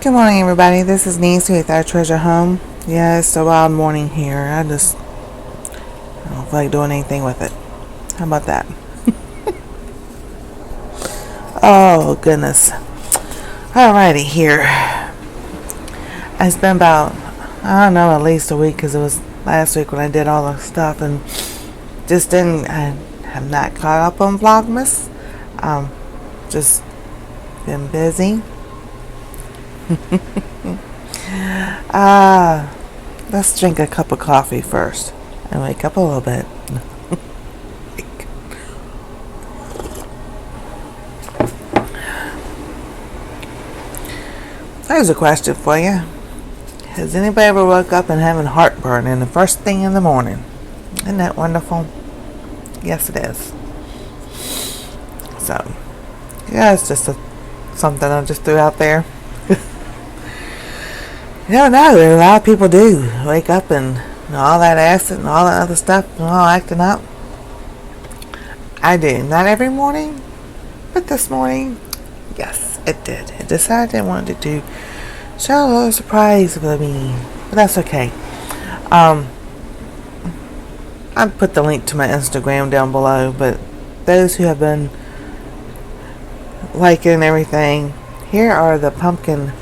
Good morning, everybody. This is Nancy with Our Treasure Home. Yeah, it's a wild morning here. I don't feel like doing anything with it. How about that? Oh, goodness. Alrighty, here. It's been about, I don't know, at least a week because it was last week when I did all the stuff and I have not caught up on Vlogmas. Just been busy. Let's drink a cup of coffee first and wake up a little bit. Here's a question for you. Has anybody ever woke up and having heartburn in the first thing in the morning? Isn't that wonderful? Yes, it is. So, yeah, it's just something I just threw out there. I don't know. A lot of people do wake up and all that acid and all that other stuff and all acting up. I do. Not every morning, but this morning, yes, it did. It decided it wanted to show a little surprise with me, but that's okay. I put the link to my Instagram down below, but those who have been liking everything, here are the pumpkin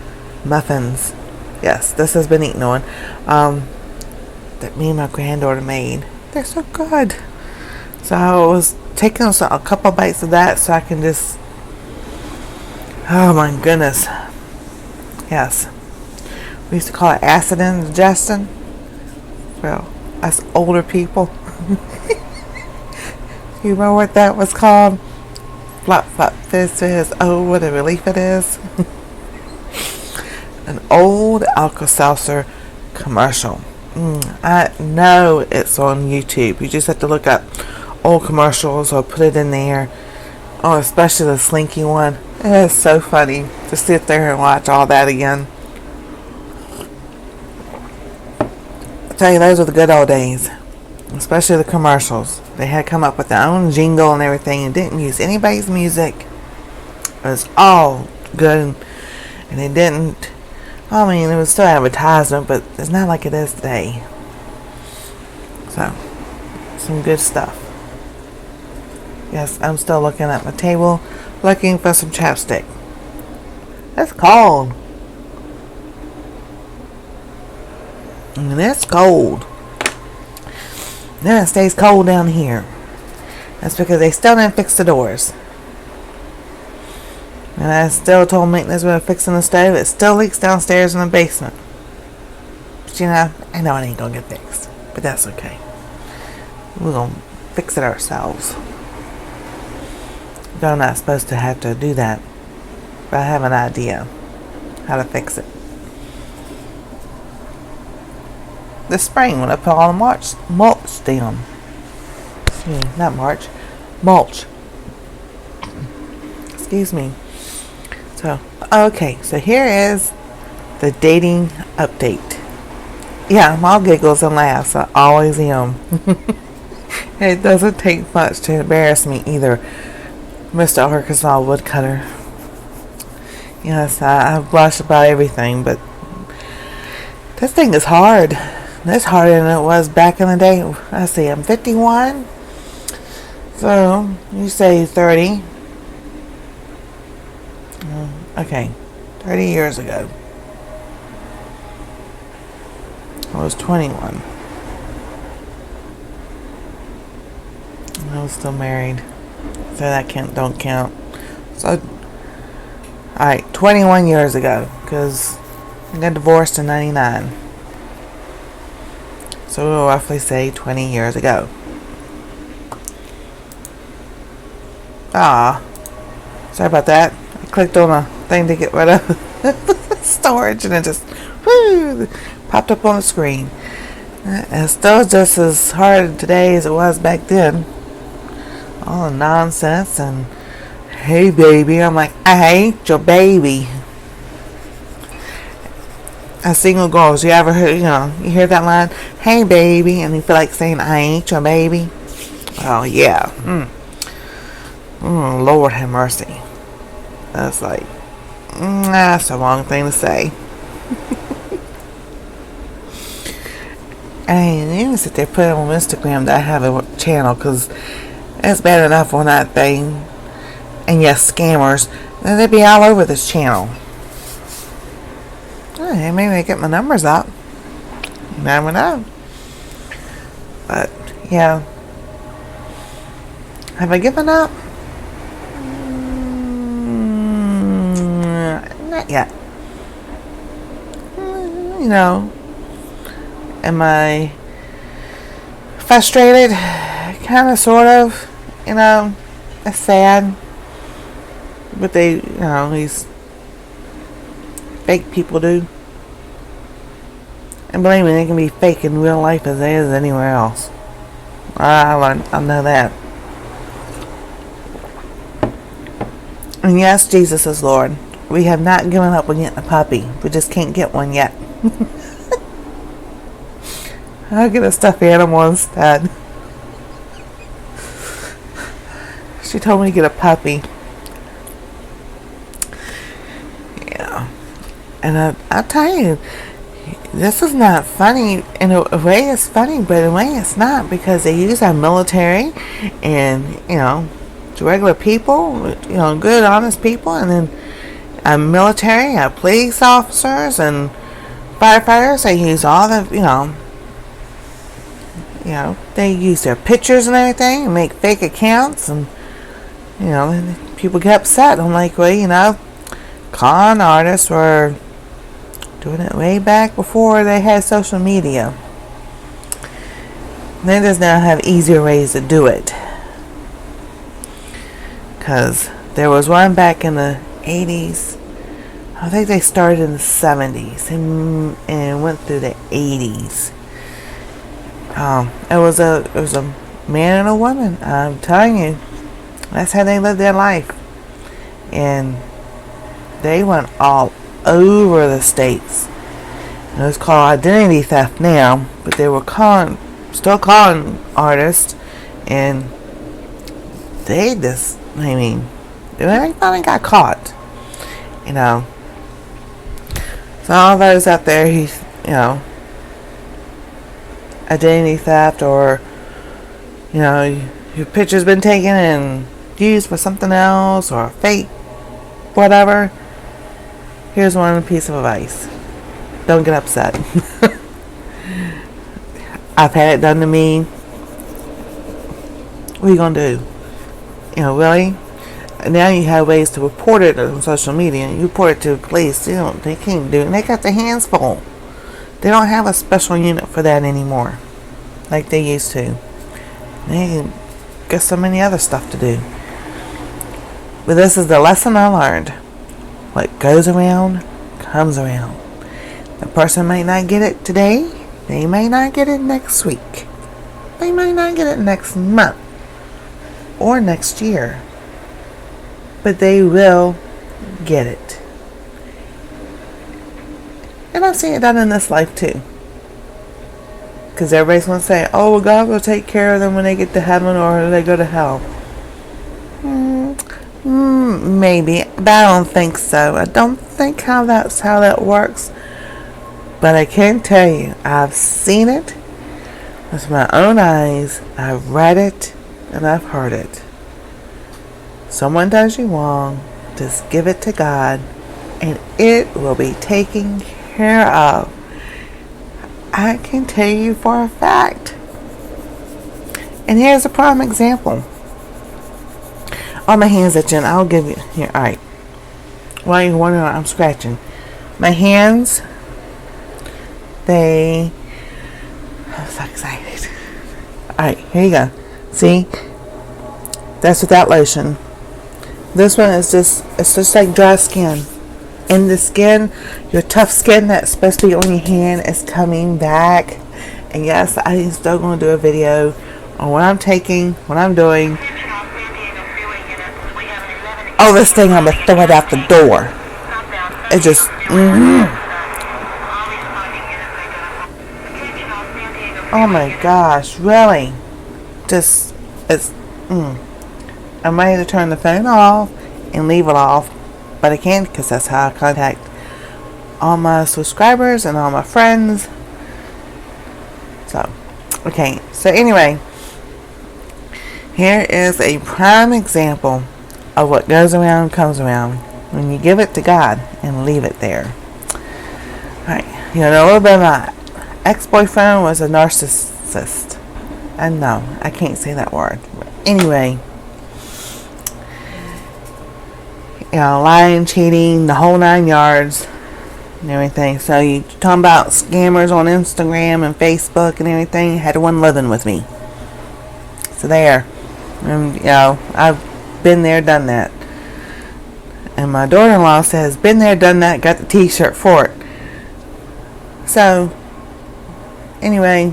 muffins. Yes, this has been eaten on. That me and my granddaughter made. They're so good. So I was taking a couple bites of that so I can just. Oh my goodness. Yes. We used to call it acid indigestion. Well, us older people. You know what that was called? Flop, flop, fizz, fizz. Oh, what a relief it is. An old Alka-Seltzer commercial. I know it's on YouTube. You just have to look up old commercials or put it in there. Oh, especially the Slinky one. It is so funny to sit there and watch all that again. I tell you, those were the good old days. Especially the commercials. They had come up with their own jingle and everything and didn't use anybody's music. It was all good and they didn't. I mean, it was still advertisement, but it's not like it is today. So, some good stuff. Yes, I'm still looking at my table, looking for some chapstick. It's cold. And it's cold. Then it stays cold down here. That's because they still didn't fix the doors. And I still told maintenance we were fixing the stove. It still leaks downstairs in the basement. But you know, I know it ain't gonna get fixed. But that's okay. We're gonna fix it ourselves. Though not supposed to have to do that. But I have an idea how to fix it. This spring when I put all the mulch down. Not March. Mulch. Excuse me. So, okay, so here is the dating update. Yeah, I'm all giggles and laughs. I always am. It doesn't take much to embarrass me either, Mr. Arkansas Woodcutter. Yes, I blush about everything, but this thing is hard. It's harder than it was back in the day. Let's see, I'm 51. So, you say 30. Okay, 30 years ago. I was 21. I was still married. So that don't count. So, alright, 21 years ago. Because I got divorced in 99. So we'll roughly say 20 years ago. Sorry about that. I clicked on a thing to get rid of storage and it just popped up on the screen. It's still just as hard today as it was back then. All the nonsense and hey baby. I'm like, I ain't your baby. As single girls, you ever heard, you hear that line, hey baby, and you feel like saying, I ain't your baby? Oh yeah. Lord have mercy. That's like, That's the wrong thing to say. I ain't even sit there put on Instagram that I have a channel, because it's bad enough on that thing. And yes, scammers, they'd be all over this channel. Hey, maybe I get my numbers up. You never know. But yeah, have I given up? Not yet. You know, am I frustrated? Kind of, sort of. You know, it's sad. But these fake people do. And believe me, they can be fake in real life as they is anywhere else. I know that. And yes, Jesus is Lord. We have not given up on getting a puppy. We just can't get one yet. I'll get a stuffed animal instead. She told me to get a puppy. Yeah. And I'll tell you, this is not funny. In a way it's funny, but in a way it's not, because they use our military and, regular people, good, honest people, and then our military, our police officers, and firefighters. They use all the, they use their pictures and everything and make fake accounts, and, people get upset. I'm like, well, con artists were doing it way back before they had social media. They just now have easier ways to do it. Because there was one back in the 80s. I think they started in the 70s and went through the 80s. It was a man and a woman. I'm telling you, that's how they lived their life. And they went all over the states. It was called identity theft now, but they were still calling artists, and they finally got caught. So all those out there identity theft, or your picture's been taken and used for something else, or fake whatever. Here's one piece of advice. Don't get upset. I've had it done to me. What are you going to do? Really? Now you have ways to report it on social media. You report it to the police. They can't do it. They got their hands full. They don't have a special unit for that anymore, like they used to. They got so many other stuff to do. But this is the lesson I learned. What goes around, comes around. The person might not get it today. They may not get it next week. They might not get it next month or next year. But they will get it. And I've seen it done in this life too. Because everybody's going to say, oh, well, God will take care of them when they get to heaven or they go to hell. Maybe, but I don't think so. I don't think that's how that works. But I can tell you, I've seen it with my own eyes. I've read it and I've heard it. Someone does you wrong, just give it to God, and it will be taken care of. I can tell you for a fact. And here's a prime example. Oh, my hand's itching. I'll give you here. All right. While you're wondering, I'm scratching my hands. I'm so excited. All right, here you go. See, that's without lotion. This one is it's just like dry skin. And the skin, your tough skin that's supposed to be on your hand, is coming back. And yes, I'm still going to do a video on what I'm taking, what I'm doing. Oh, this thing, I'm going to throw it out the door. It just, Oh my gosh, really? I'm ready to turn the phone off and leave it off, but but I can't because that's how I contact all my subscribers and all my friends. So, okay. So anyway, here is a prime example of what goes around comes around when you give it to God and leave it there. Alright, you know, a little bit of my ex-boyfriend was a narcissist. And no, I can't say that word. But anyway, you know, lying, cheating, the whole 9 yards and everything. So you talking about scammers on Instagram and Facebook and everything, had one living with me. So there. And, you know, I've been there, done that. And my daughter-in-law says, been there, done that, got the t-shirt for it. So, anyway,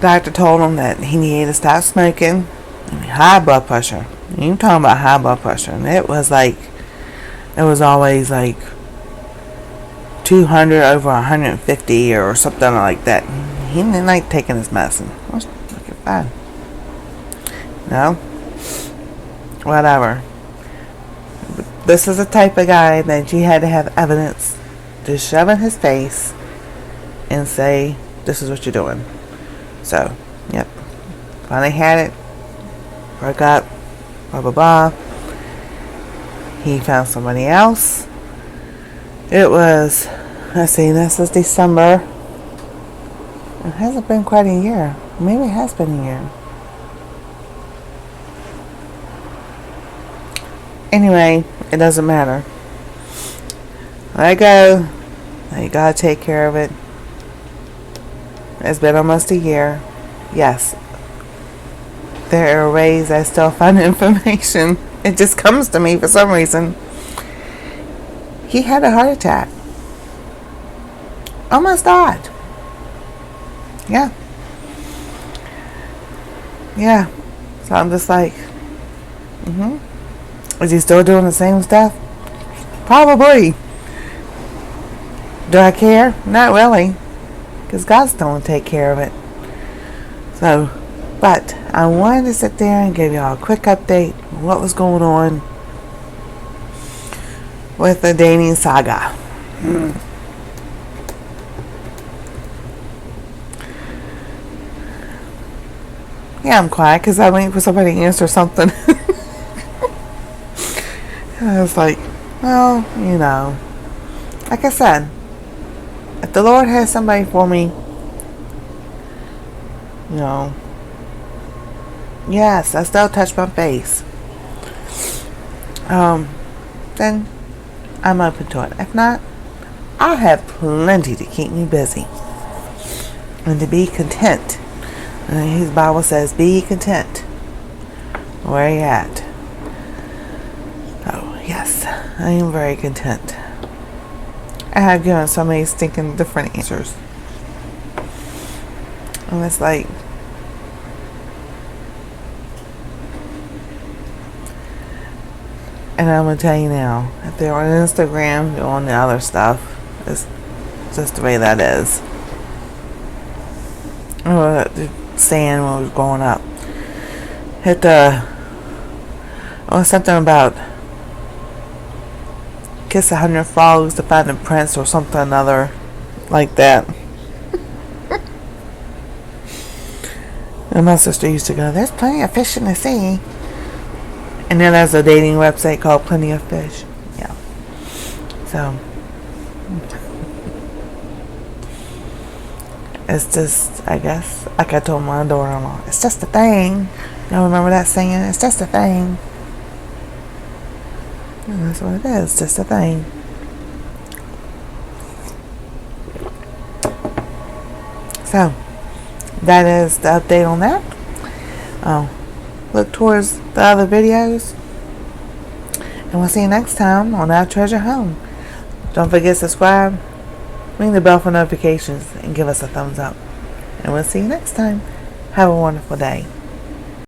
doctor told him that he needed to stop smoking. High blood pressure. You talking about high blood pressure. And it was always like 200 over 150 or something like that. He didn't like taking his medicine. I was looking fine. No? Whatever. But this is the type of guy that you had to have evidence to shove in his face and say, this is what you're doing. So, yep. Finally had it. Broke up. Blah, blah, blah. He found somebody else. It was, let's see, this is December. It hasn't been quite a year. Maybe it has been a year. Anyway, it doesn't matter. Let it go. You gotta take care of it. It's been almost a year. Yes. There are ways I still find information. It just comes to me for some reason. He had a heart attack. Almost died. Yeah. Yeah. So I'm just like, Is he still doing the same stuff? Probably. Do I care? Not really. Because God's going to take care of it. So, but I wanted to sit there and give y'all a quick update on what was going on with the dating saga. Yeah, I'm quiet because I'm waiting for somebody to answer something. I was like, well, you know, like I said, if the Lord has somebody for me, you know, yes, I still touch my face. Then I'm open to it. If not, I have plenty to keep me busy and to be content. And his Bible says, be content where you're at. Oh, yes, I am very content. I have given so many stinking different answers. And it's like, and I'm going to tell you now, if they're on Instagram, they're on the other stuff. It's just the way that is. Saying when I was growing up. Or something about kiss 100 frogs to find a prince or something another like that. And my sister used to go, there's plenty of fish in the sea. And then there's a dating website called Plenty of Fish. Yeah. So it's just, I guess, like I told my daughter-in-law, it's just a thing. Y'all remember that saying? It's just a thing. And that's what it is, just a thing. So, that is the update on that. Look towards the other videos. And we'll see you next time on Our Treasure Home. Don't forget to subscribe, ring the bell for notifications, and give us a thumbs up. And we'll see you next time. Have a wonderful day.